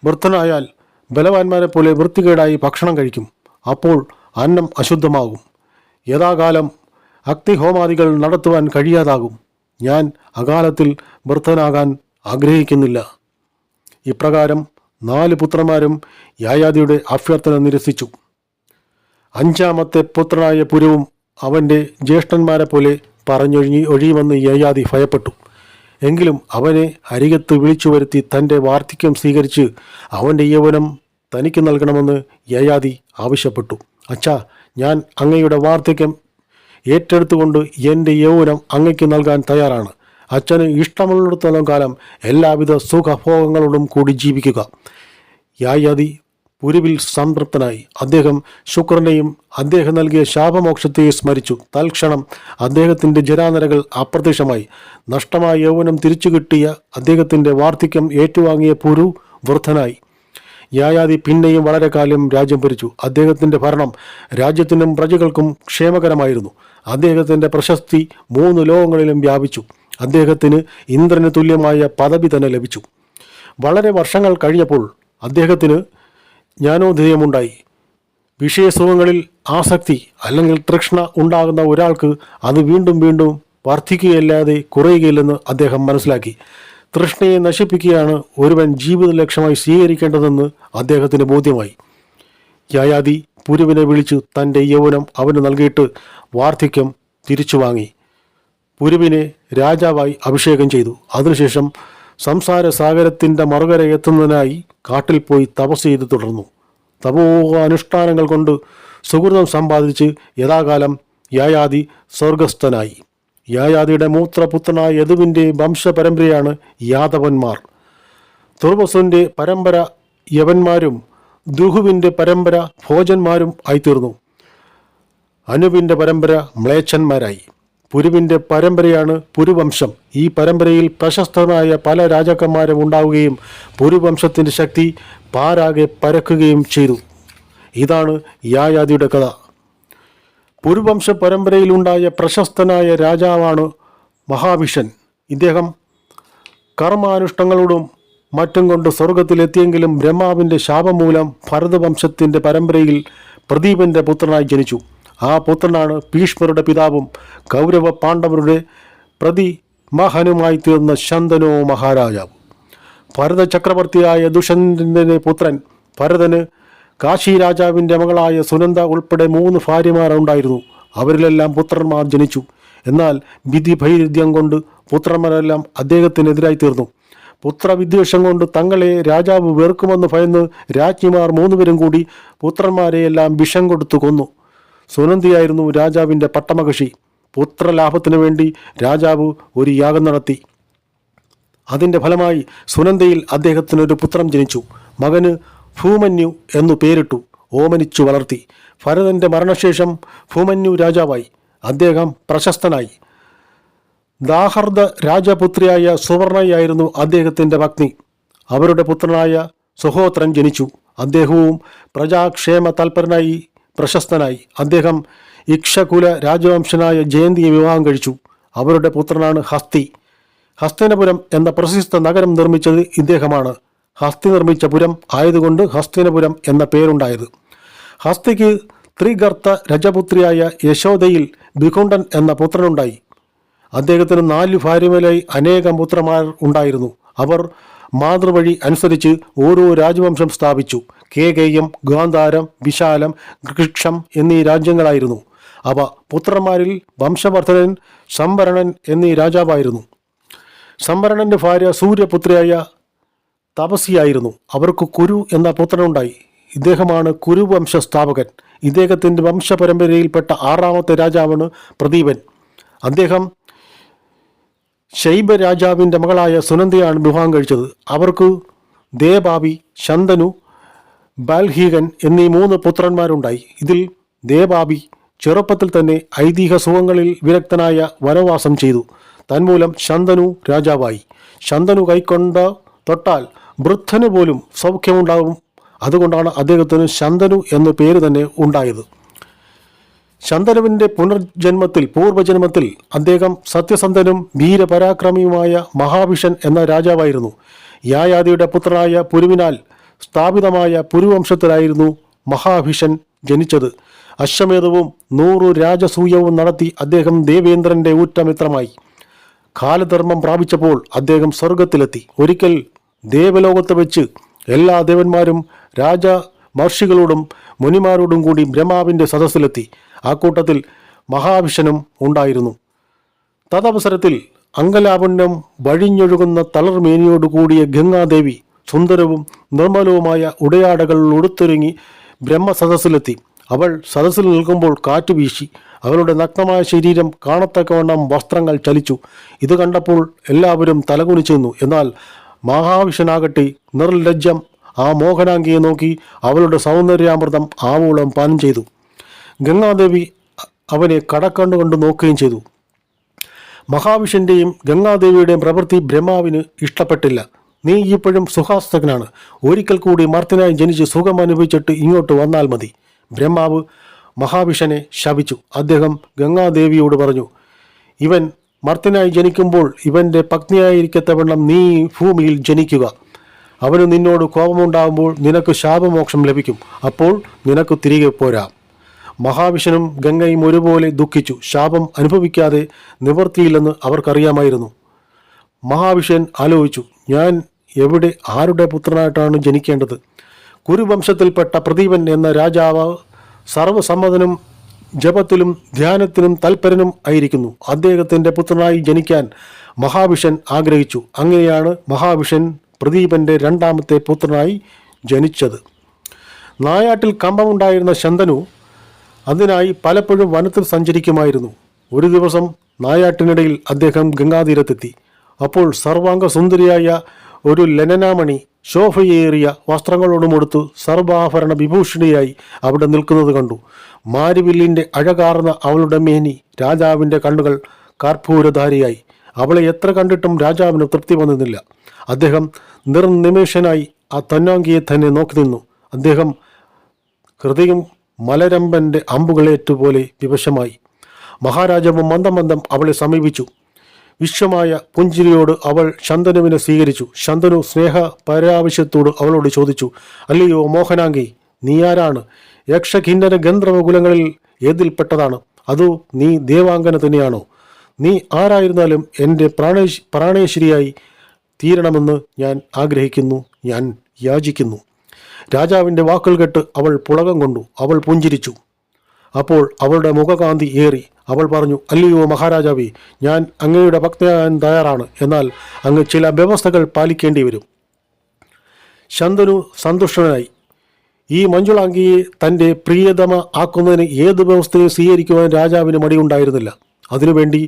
വൃദ്ധനായാൽ ബലവാന്മാരെ പോലെ വൃത്തികേടായി ഭക്ഷണം കഴിക്കും. അപ്പോൾ അന്നം അശുദ്ധമാകും. യഥാകാലം അഗ്നിഹോമാദികൾ നടത്തുവാൻ കഴിയാതാകും. ഞാൻ അകാലത്തിൽ വൃദ്ധനാകാൻ ആഗ്രഹിക്കുന്നില്ല. ഇപ്രകാരം 4 പുത്രന്മാരും യായാതിയുടെ അഭ്യർത്ഥന നിരസിച്ചു. 5ാമത്തെ പുത്രനായ പുരുവും അവൻ്റെ ജ്യേഷ്ഠന്മാരെ പോലെ ഒഴിയുമെന്ന് യയാതി ഭയപ്പെട്ടു. എങ്കിലും അവനെ അരികത്ത് വിളിച്ചു വരുത്തി തൻ്റെ വാർദ്ധക്യം സ്വീകരിച്ച് അവൻ്റെ യൗവനം തനിക്ക് നൽകണമെന്ന് യയാതി ആവശ്യപ്പെട്ടു. അച്ഛാ, ഞാൻ അങ്ങയുടെ വാർദ്ധക്യം ഏറ്റെടുത്തുകൊണ്ട് എൻ്റെ യൗവനം അങ്ങയ്ക്ക് നൽകാൻ തയ്യാറാണ്. അച്ഛന് ഇഷ്ടമുള്ളിടത്തോളം കാലം എല്ലാവിധ സുഖഭോഗങ്ങളോടും കൂടി ജീവിക്കുക. യായാതി പുരുവിൽ സംതൃപ്തനായി. അദ്ദേഹം ശുക്രനെയും അദ്ദേഹം നൽകിയ ശാപമോക്ഷത്തെയും സ്മരിച്ചു. തൽക്ഷണം അദ്ദേഹത്തിൻ്റെ ജരാനരകൾ അപ്രത്യക്ഷമായി. നഷ്ടമായ യൗവനം തിരിച്ചു കിട്ടിയ അദ്ദേഹത്തിൻ്റെ വാർദ്ധക്യം ഏറ്റുവാങ്ങിയ പുരു വൃദ്ധനായി. യായാതി പിന്നെയും വളരെ കാലം രാജ്യം ഭരിച്ചു. അദ്ദേഹത്തിൻ്റെ ഭരണം രാജ്യത്തിനും പ്രജകൾക്കും ക്ഷേമകരമായിരുന്നു. അദ്ദേഹത്തിൻ്റെ പ്രശസ്തി 3 ലോകങ്ങളിലും വ്യാപിച്ചു. അദ്ദേഹത്തിന് ഇന്ദ്രന് തുല്യമായ പദവി തന്നെ ലഭിച്ചു. വളരെ വർഷങ്ങൾ കഴിഞ്ഞപ്പോൾ അദ്ദേഹത്തിന് ജ്ഞാനോദയമുണ്ടായി. വിഷയസുഖങ്ങളിൽ ആസക്തി അല്ലെങ്കിൽ തൃഷ്ണ ഉണ്ടാകുന്ന ഒരാൾക്ക് അത് വീണ്ടും വീണ്ടും വർദ്ധിക്കുകയല്ലാതെ കുറയുകയില്ലെന്ന് അദ്ദേഹം മനസ്സിലാക്കി. തൃഷ്ണയെ നശിപ്പിക്കുകയാണ് ഒരുവൻ ജീവിത ലക്ഷ്യമായി സ്വീകരിക്കേണ്ടതെന്ന് അദ്ദേഹത്തിന് ബോധ്യമായി. യയാതി പുരുവിനെ വിളിച്ചു തൻ്റെ യൗവനം അവന് നൽകിയിട്ട് വാർദ്ധക്യം തിരിച്ചു വാങ്ങി. പുരുവിനെ രാജാവായി അഭിഷേകം ചെയ്തു. അതിനുശേഷം സംസാര സാഗരത്തിൻ്റെ മറുകര എത്തുന്നതിനായി കാട്ടിൽ പോയി തപസ് ചെയ്ത് തുടർന്നു. തപോനുഷ്ഠാനങ്ങൾ കൊണ്ട് സുഹൃതം സമ്പാദിച്ച് യഥാകാലം യായാതി സ്വർഗസ്ഥനായി. യായാതിയുടെ മൂത്രപുത്രനായ യദുവിൻ്റെ വംശപരമ്പരയാണ് യാദവന്മാർ. തുർവസുവിൻ്റെ പരമ്പര യവന്മാരും ദുഹുവിൻ്റെ പരമ്പര ഭോജന്മാരും ആയിത്തീർന്നു. അനുവിൻ്റെ പരമ്പര മ്ലേച്ഛന്മാരായി. പുരുവിൻ്റെ പരമ്പരയാണ് പുരുവംശം. ഈ പരമ്പരയിൽ പ്രശസ്തമായ പല രാജാക്കന്മാരും ഉണ്ടാവുകയും പുരുവംശത്തിൻ്റെ ശക്തി പാരാകെ പരക്കുകയും ചെയ്തു. ഇതാണ് യായാതിയുടെ കഥ. പുരുവംശ പരമ്പരയിലുണ്ടായ പ്രശസ്തനായ രാജാവാണ് മഹാവിഷൻ. ഇദ്ദേഹം കർമാനുഷ്ഠങ്ങളോടും മറ്റും കൊണ്ട് സ്വർഗത്തിലെത്തിയെങ്കിലും ബ്രഹ്മാവിൻ്റെ ശാപം മൂലം ഭരതവംശത്തിൻ്റെ പരമ്പരയിൽ പ്രദീപൻ്റെ പുത്രനായി ജനിച്ചു. ആ പുത്രനാണ് ഭീഷ്മരുടെ പിതാവും കൗരവ പാണ്ഡവരുടെ പ്രതിമഹനുമായി തീർന്ന ശന്തനു മഹാരാജാവ്. ഭരത ചക്രവർത്തിയായ ദുഷ്യന്തൻ്റെ പുത്രൻ ഭരതന് കാശി രാജാവിൻ്റെ മകളായ സുനന്ദ ഉൾപ്പെടെ 3 ഭാര്യമാരുണ്ടായിരുന്നു. അവരിലെല്ലാം പുത്രന്മാർ ജനിച്ചു. എന്നാൽ വിധിഭൈരുദ്ധ്യം കൊണ്ട് പുത്രന്മാരെല്ലാം അദ്ദേഹത്തിനെതിരായി തീർന്നു. പുത്രവിദ്വേഷം കൊണ്ട് തങ്ങളെ രാജാവ് വെറുക്കുമെന്ന് ഭയന്ന് രാജ്ഞിമാർ 3 പേരും കൂടി പുത്രന്മാരെയെല്ലാം വിഷം കൊടുത്തു കൊന്നു. സുനന്ദയായിരുന്നു രാജാവിൻ്റെ പട്ടമകക്ഷി. പുത്രലാഭത്തിനു വേണ്ടി രാജാവ് ഒരു യാഗം നടത്തി. അതിൻ്റെ ഫലമായി സുനന്ദയിൽ അദ്ദേഹത്തിനൊരു പുത്രൻ ജനിച്ചു. മകന് ഭൂമന്യു എന്നു പേരിട്ടു. ഓമനിച്ചു വളർത്തി. ഭരതൻ്റെ മരണശേഷം ഭൂമന്യു രാജാവായി. അദ്ദേഹം പ്രശസ്തനായി. ദാഹർദ രാജപുത്രിയായ സുവർണയായിരുന്നു അദ്ദേഹത്തിൻ്റെ പത്നി. അവരുടെ പുത്രനായ സുഹോത്രൻ ജനിച്ചു. അദ്ദേഹവും പ്രജാക്ഷേമ തൽപരനായി പ്രശസ്തനായി. അദ്ദേഹം ഇക്ഷകുല രാജവംശനായ ജയന്തിയെ വിവാഹം കഴിച്ചു. അവരുടെ പുത്രനാണ് ഹസ്തി. ഹസ്തിനപുരം എന്ന പ്രസിദ്ധ നഗരം നിർമ്മിച്ചത് ഇദ്ദേഹമാണ്. ഹസ്തി നിർമ്മിച്ച പുരം ആയതുകൊണ്ട് ഹസ്തിനപുരം എന്ന പേരുണ്ടായത്. ഹസ്തിക്ക് ത്രിഗർത്ത രജപുത്രിയായ യശോദയിൽ വികുണ്ഠൻ എന്ന പുത്രനുണ്ടായി. അദ്ദേഹത്തിന് 4 ഭാര്യമാരായി അനേകം പുത്രന്മാർ ഉണ്ടായിരുന്നു. അവർ മാതൃവഴി അനുസരിച്ച് ഓരോ രാജവംശം സ്ഥാപിച്ചു. കേകേയം, ഗാന്ധാരം, വിശാലം, ഗൃക്ഷം എന്നീ രാജ്യങ്ങളായിരുന്നു അവ. പുത്രന്മാരിൽ വംശവർദ്ധനൻ, സംവരണൻ എന്നീ രാജാവായിരുന്നു. സംവരണൻ്റെ ഭാര്യ സൂര്യപുത്രിയായ തപസിയായിരുന്നു. അവർക്ക് കുരു എന്ന പുത്രനുണ്ടായി. ഇദ്ദേഹമാണ് കുരുവംശ സ്ഥാപകൻ. ഇദ്ദേഹത്തിൻ്റെ വംശപരമ്പരയിൽപ്പെട്ട 6ാമത്തെ രാജാവാണ് പ്രദീപൻ. അദ്ദേഹം ശൈബ രാജാവിൻ്റെ മകളായ സുനന്ദയാണ് വിവാഹം കഴിച്ചത്. അവർക്ക് ദേബാബി, ശന്തനു, ബാൽഹീകൻ എന്നീ 3 പുത്രന്മാരുണ്ടായി. ഇതിൽ ദേബാബി ചെറുപ്പത്തിൽ തന്നെ ഐതിഹ്യ സുഖങ്ങളിൽ വിരക്തനായ വനവാസം ചെയ്തു. തന്മൂലം ശന്തനു രാജാവായി. ശന്തനു കൈക്കൊണ്ട തൊട്ടാൽ വൃദ്ധന് പോലും സൗഖ്യമുണ്ടാകും. അതുകൊണ്ടാണ് അദ്ദേഹത്തിന് ശന്തനു എന്ന പേര് തന്നെ ഉണ്ടായത്. ശന്തനുവിൻ്റെ പൂർവ്വജന്മത്തിൽ അദ്ദേഹം സത്യസന്ധനും വീരപരാക്രമിയുമായ മഹാവിഷൻ എന്ന രാജാവായിരുന്നു. യായാതിയുടെ പുത്രനായ പുരുവിനാൽ സ്ഥാപിതമായ പുരുവംശത്തിലായിരുന്നു മഹാവിഷൻ ജനിച്ചത്. അശ്വമേധവും 100 രാജസൂയവും നടത്തി അദ്ദേഹം ദേവേന്ദ്രൻ്റെ ഉറ്റമിത്രമായി. കാലധർമ്മം പ്രാപിച്ചപ്പോൾ അദ്ദേഹം സ്വർഗത്തിലെത്തി. ഒരിക്കൽ ദേവലോകത്ത് വെച്ച് എല്ലാ ദേവന്മാരും രാജമഹർഷികളോടും മുനിമാരോടും കൂടി ബ്രഹ്മാവിൻ്റെ സദസ്സിലെത്തി. ആ കൂട്ടത്തിൽ മഹാവിഷനും ഉണ്ടായിരുന്നു. തദവസരത്തിൽ അംഗലാവണ്യം വഴിഞ്ഞൊഴുകുന്ന തളർമേനിയോടുകൂടിയ ഗംഗാദേവി സുന്ദരവും നിർമ്മലവുമായ ഉടയാടകൾ ഉടുത്തൊരുങ്ങി ബ്രഹ്മസദസ്സിലെത്തി. അവൾ സദസ്സിൽ നിൽക്കുമ്പോൾ കാറ്റ് വീശി. അവളുടെ നഗ്നമായ ശരീരം കാണത്തക്കവണ്ണം വസ്ത്രങ്ങൾ ചലിച്ചു. ഇത് കണ്ടപ്പോൾ എല്ലാവരും തലകുനിച്ചു നിന്നു. എന്നാൽ മഹാവിഷനാകട്ടെ നിർലജ്ജം ആ മോഹനാംഗിയെ നോക്കി അവളുടെ സൗന്ദര്യാമൃതം ആവോളം പാനം ചെയ്തു. ഗംഗാദേവി അവനെ കടക്കണ്ണുകൊണ്ട് നോക്കുകയും ചെയ്തു. മഹാവിഷൻ്റെയും ഗംഗാദേവിയുടെയും പ്രവൃത്തി ബ്രഹ്മാവിന് ഇഷ്ടപ്പെട്ടില്ല. നീ ഇപ്പോഴും സുഖാസ്തകനാണ്. ഒരിക്കൽ കൂടി മർത്യനായി ജനിച്ച് സുഖം അനുഭവിച്ചിട്ട് ഇങ്ങോട്ട് വന്നാൽ മതി. ബ്രഹ്മാവ് മഹാവിഷനെ ശപിച്ചു. അദ്ദേഹം ഗംഗാദേവിയോട് പറഞ്ഞു, ഇവൻ മർത്യനായി ജനിക്കുമ്പോൾ ഇവൻ്റെ പത്നിയായിരിക്കത്തവണ്ണം നീ ഭൂമിയിൽ ജനിക്കുക. അവന് നിന്നോട് കോപമുണ്ടാകുമ്പോൾ നിനക്ക് ശാപമോക്ഷം ലഭിക്കും. അപ്പോൾ നിനക്ക് തിരികെ പോരാം. മഹാവിഷനും ഗംഗയും ഒരുപോലെ ദുഃഖിച്ചു. ശാപം അനുഭവിക്കാതെ നിവൃത്തിയില്ലെന്ന് അവർക്കറിയാമായിരുന്നു. മഹാവിഷൻ ആലോചിച്ചു, ഞാൻ എവിടെ ആരുടെ പുത്രനായിട്ടാണ് ജനിക്കേണ്ടത്? കുരുവംശത്തിൽപ്പെട്ട പ്രദീപൻ എന്ന രാജാവ് സർവസമ്മതനും ജപത്തിലും ധ്യാനത്തിനും തൽപരനും ആയിരിക്കുന്നു. അദ്ദേഹത്തിൻ്റെ പുത്രനായി ജനിക്കാൻ മഹാവിഷൻ ആഗ്രഹിച്ചു. അങ്ങനെയാണ് മഹാവിഷൻ പ്രദീപൻ്റെ 2ാമത്തെ പുത്രനായി ജനിച്ചത്. നായാട്ടിൽ കമ്പമുണ്ടായിരുന്ന ശന്തനു അതിനായി പലപ്പോഴും വനത്തിൽ സഞ്ചരിക്കുമായിരുന്നു. ഒരു ദിവസം നായാട്ടിനിടയിൽ അദ്ദേഹം ഗംഗാതീരത്തെത്തി. അപ്പോൾ സർവാംഗ സുന്ദരിയായ ഒരു ലനനാമണി ശോഭയേറിയ വസ്ത്രങ്ങളോടുമൊടുത്ത് സർവാഭരണ വിഭൂഷണിയായി അവിടെ നിൽക്കുന്നത് കണ്ടു. മാരിവില്ലിൻ്റെ അഴകാർന്ന അവളുടെ മേനി രാജാവിൻ്റെ കണ്ണുകൾ കർപ്പൂരധാരിയായി. അവളെ എത്ര കണ്ടിട്ടും രാജാവിന് തൃപ്തി വന്നിരുന്നില്ല. അദ്ദേഹം നിർനിമേഷനായി ആ തന്നാങ്കിയെ തന്നെ നോക്കി നിന്നു. അദ്ദേഹം ഹൃദയം മലരമ്പൻ്റെ അമ്പുകളേറ്റുപോലെ വിവശമായി. മഹാരാജാവ് മന്ദം മന്ദം അവളെ സമീപിച്ചു. വിശ്വമായ പുഞ്ചിരിയോട് അവൾ ശന്തനുവിനെ സ്വീകരിച്ചു. ശന്തനു സ്നേഹ പരാവശ്യത്തോട് അവളോട് ചോദിച്ചു, അല്ലയോ മോഹനാംഗി, നീ ആരാണ്? യക്ഷകിന്നര ഗന്ധർവകുലങ്ങളിൽ ഏതിൽപ്പെട്ടതാണ്? അതോ നീ ദേവാംഗന തന്നെയാണോ? നീ ആരായിരുന്നാലും എൻ്റെ പ്രാണേശ്വരിയായി തീരണമെന്ന് ഞാൻ ആഗ്രഹിക്കുന്നു, ഞാൻ യാചിക്കുന്നു. രാജാവിൻ്റെ വാക്കുകൾ കേട്ട് അവൾ പുളകം കൊണ്ടു. അവൾ പുഞ്ചിരിച്ചു. അപ്പോൾ അവളുടെ മുഖകാന്തി ഏറി. അവൾ പറഞ്ഞു, അല്ലയോ മഹാരാജാവേ, ഞാൻ അങ്ങയുടെ ഭക്തയാകാൻ തയ്യാറാണ്. എന്നാൽ അങ്ങ് ചില വ്യവസ്ഥകൾ പാലിക്കേണ്ടി വരും. ശന്തനു സന്തുഷ്ടനായി. ഈ മഞ്ജുളാംഗിയെ തൻ്റെ പ്രിയതമ ആക്കുന്നതിന് ഏത് വ്യവസ്ഥയും സ്വീകരിക്കുവാൻ രാജാവിന് മടിയുണ്ടായിരുന്നില്ല. അതിനുവേണ്ടി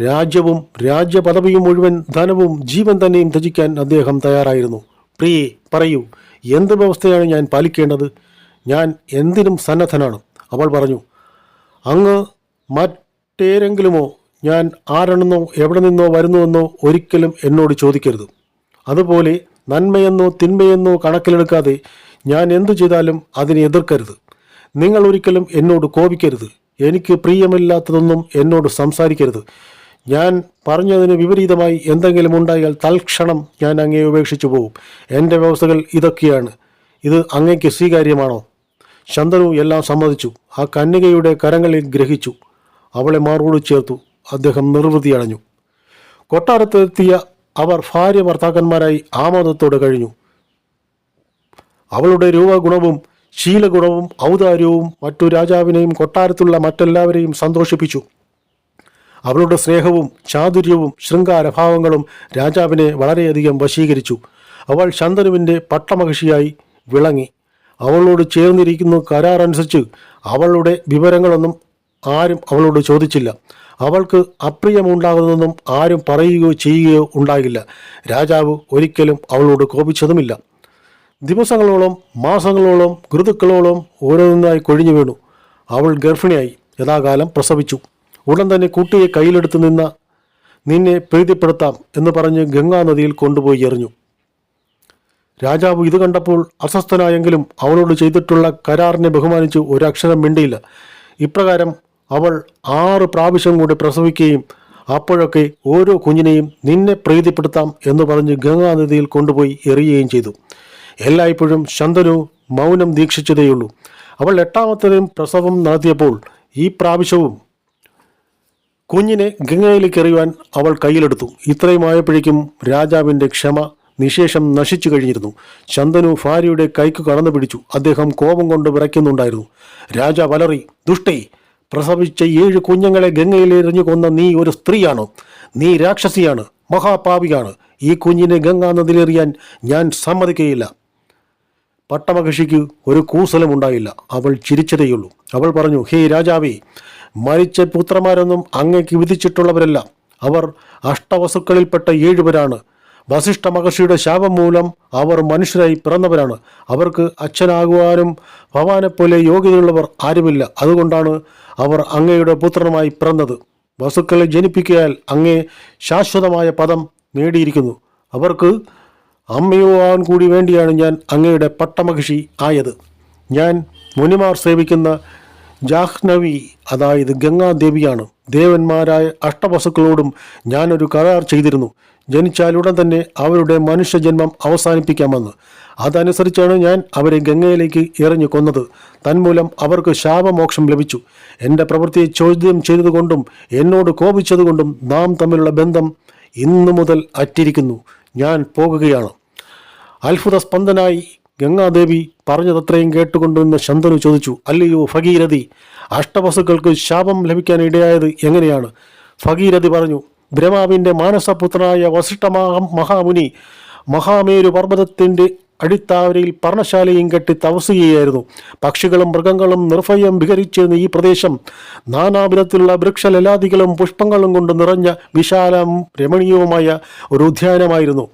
രാജ്യവും രാജ്യപദവിയും മുഴുവൻ ധനവും ജീവൻ തന്നെയും ത്യജിക്കാൻ അദ്ദേഹം തയ്യാറായിരുന്നു. പ്രിയേ, പറയൂ, എന്ത് വ്യവസ്ഥയാണ് ഞാൻ പാലിക്കേണ്ടത്? ഞാൻ എന്തിനും സന്നദ്ധനാണ്. അവൾ പറഞ്ഞു, അങ്ങ് മറ്റേരെങ്കിലുമോ ഞാൻ ആരാണെന്നോ എവിടെ നിന്നോ വരുന്നുവെന്നോ ഒരിക്കലും എന്നോട് ചോദിക്കരുത്. അതുപോലെ നന്മയെന്നോ തിന്മയെന്നോ കണക്കിലെടുക്കാതെ ഞാൻ എന്തു ചെയ്താലും അതിനെ എതിർക്കരുത്. നിങ്ങൾ ഒരിക്കലും എന്നോട് കോപിക്കരുത്. എനിക്ക് പ്രിയമില്ലാത്തതൊന്നും എന്നോട് സംസാരിക്കരുത്. ഞാൻ പറഞ്ഞതിന് വിപരീതമായി എന്തെങ്കിലും ഉണ്ടായാൽ തൽക്ഷണം ഞാൻ അങ്ങയെ ഉപേക്ഷിച്ചു പോകും. എൻ്റെ വ്യവസ്ഥകൾ ഇതൊക്കെയാണ്. ഇത് അങ്ങയ്ക്ക് സ്വീകാര്യമാണോ? ശന്തനു എല്ലാം സമ്മതിച്ചു. ആ കന്യകയുടെ കരങ്ങളിൽ ഗ്രഹിച്ചു. അവളെ മാറോട് ചേർത്തു. അദ്ദേഹം നിർവൃതി അടഞ്ഞു. കൊട്ടാരത്തെത്തിയ അവർ ഭാര്യ ഭർത്താക്കന്മാരായി ആമോദത്തോടെ കഴിഞ്ഞു. അവളുടെ രൂപഗുണവും ശീലഗുണവും ഔദാര്യവും മറ്റു രാജാവിനെയും കൊട്ടാരത്തുള്ള മറ്റെല്ലാവരെയും സന്തോഷിപ്പിച്ചു. അവളുടെ സ്നേഹവും ചാതുര്യവും ശൃംഗാരഭാവങ്ങളും രാജാവിനെ വളരെയധികം വശീകരിച്ചു. അവൾ ശന്തനുവിൻ്റെ പട്ടമഹിഷിയായി വിളങ്ങി. അവളോട് ചേർന്നിരിക്കുന്ന കരാർ അനുസരിച്ച് അവളുടെ വിവരങ്ങളൊന്നും ആരും അവളോട് ചോദിച്ചില്ല. അവൾക്ക് അപ്രിയമുണ്ടാകുന്നതൊന്നും ആരും പറയുകയോ ചെയ്യുകയോ ഉണ്ടാകില്ല. രാജാവ് ഒരിക്കലും അവളോട് കോപിച്ചതുമില്ല. ദിവസങ്ങളോളം മാസങ്ങളോളം ഋതുക്കളോളം ഓരോന്നായി കൊഴിഞ്ഞു വീണു. അവൾ ഗർഭിണിയായി യഥാകാലം പ്രസവിച്ചു. ഉടൻ തന്നെ കുട്ടിയെ കയ്യിലെടുത്ത് നിന്നെ പ്രീതിപ്പെടുത്താം എന്ന് പറഞ്ഞ് ഗംഗാനദിയിൽ കൊണ്ടുപോയി എറിഞ്ഞു. രാജാവ് ഇത് കണ്ടപ്പോൾ അസ്വസ്ഥനായെങ്കിലും അവളോട് ചെയ്തിട്ടുള്ള കരാറിനെ ബഹുമാനിച്ച് ഒരക്ഷരം മിണ്ടിയില്ല. ഇപ്രകാരം അവൾ 6 പ്രാവശ്യം കൂടി പ്രസവിക്കുകയും അപ്പോഴൊക്കെ ഓരോ കുഞ്ഞിനെയും നിന്നെ പ്രീതിപ്പെടുത്താം എന്ന് പറഞ്ഞ് ഗംഗാനദിയിൽ കൊണ്ടുപോയി എറിയുകയും ചെയ്തു. എല്ലായ്പ്പോഴും ശന്തനു മൗനം ദീക്ഷിച്ചതേയുള്ളൂ. അവൾ 8ാമത്തേതും പ്രസവം നടത്തിയപ്പോൾ ഈ പ്രാവശ്യവും കുഞ്ഞിനെ ഗംഗയിലേക്ക് എറിയുവാൻ അവൾ കയ്യിലെടുത്തു. ഇത്രയുമായപ്പോഴേക്കും രാജാവിൻ്റെ ക്ഷമ നിശേഷം നശിച്ചു കഴിഞ്ഞിരുന്നു. ശന്തനു ഭാര്യയുടെ കൈക്ക് കടന്നു പിടിച്ചു. അദ്ദേഹം കോപം കൊണ്ട് വിറയ്ക്കുന്നുണ്ടായിരുന്നു. രാജാവ് അലറി, ദുഷ്ടേ, പ്രസവിച്ച 7 കുഞ്ഞുങ്ങളെ ഗംഗയിലെറിഞ്ഞു കൊന്ന നീ ഒരു സ്ത്രീയാണോ? നീ രാക്ഷസിയാണ്, മഹാപാപിയാണ്. ഈ കുഞ്ഞിനെ ഗംഗാ നദിയിലെറിയാൻ ഞാൻ സമ്മതിക്കുകയില്ല. പട്ടമഹിഷിക്ക് ഒരു കൂസലും ഉണ്ടായില്ല. അവൾ ചിരിച്ചതേയുള്ളൂ. അവൾ പറഞ്ഞു, ഹേ രാജാവേ, മരിച്ച പുത്രന്മാരൊന്നും അങ്ങേക്ക് വിധിച്ചിട്ടുള്ളവരല്ല. അവർ അഷ്ടവസുക്കളിൽപ്പെട്ട 7 പേരാണ്. വസിഷ്ഠ മഹർഷിയുടെ ശാപം മൂലം അവർ മനുഷ്യരായി പിറന്നവരാണ്. അവർക്ക് അച്ഛനാകുവാനും ഭവാനെപ്പോലെ യോഗ്യതയുള്ളവർ ആരുമില്ല. അതുകൊണ്ടാണ് അവർ അങ്ങയുടെ പുത്രനുമായി പിറന്നത്. വസുക്കളെ ജനിപ്പിക്കയാൽ അങ്ങേ ശാശ്വതമായ പദം നേടിയിരിക്കുന്നു. അവർക്ക് അമ്മയോ ആവാൻ കൂടി വേണ്ടിയാണ് ഞാൻ അങ്ങയുടെ പട്ടമഹിഷി ആയത്. ഞാൻ മുനിമാർ സേവിക്കുന്ന ജാഹ്നവി, അതായത് ഗംഗാദേവിയാണ്. ദേവന്മാരായ അഷ്ടവസുക്കളോടും ഞാനൊരു കരാർ ചെയ്തിരുന്നു. ജനിച്ചാലുടൻ തന്നെ അവരുടെ മനുഷ്യജന്മം അവസാനിപ്പിക്കാമെന്ന്. അതനുസരിച്ചാണ് ഞാൻ അവരെ ഗംഗയിലേക്ക് എറിഞ്ഞു കൊന്നത്. തന്മൂലം അവർക്ക് ശാപമോക്ഷം ലഭിച്ചു. എൻ്റെ പ്രവൃത്തിയെ ചോദ്യം ചെയ്തതുകൊണ്ടും എന്നോട് കോപിച്ചതുകൊണ്ടും നാം തമ്മിലുള്ള ബന്ധം ഇന്നു മുതൽ അറ്റിരിക്കുന്നു. ഞാൻ പോകുകയാണ്. അത്ഭുത സ്പന്ദനായി ഗംഗാദേവി പറഞ്ഞതത്രയും കേട്ടുകൊണ്ടുവന്ന് ശന്തനു ചോദിച്ചു, അല്ലയോ ഭഗീരഥി, അഷ്ടവസുക്കൾക്ക് ശാപം ലഭിക്കാൻ ഇടയായത് എങ്ങനെയാണ്? ഭഗീരഥി പറഞ്ഞു, ബ്രഹ്മാവിൻ്റെ മാനസപുത്രനായ വസിഷ്ഠ മഹാമുനി മഹാമേരു പർവ്വതത്തിൻ്റെ അടിത്താവരയിൽ പർണശാലയും കെട്ടി തപസുകയായിരുന്നു. പക്ഷികളും മൃഗങ്ങളും നിർഭയം വിഹരിച്ചിരുന്ന ഈ പ്രദേശം നാനാവിധത്തിലുള്ള വൃക്ഷലലാദികളും പുഷ്പങ്ങളും കൊണ്ട് നിറഞ്ഞ വിശാലവും രമണീയവുമായ ഒരു ഉദ്യാനമായിരുന്നു.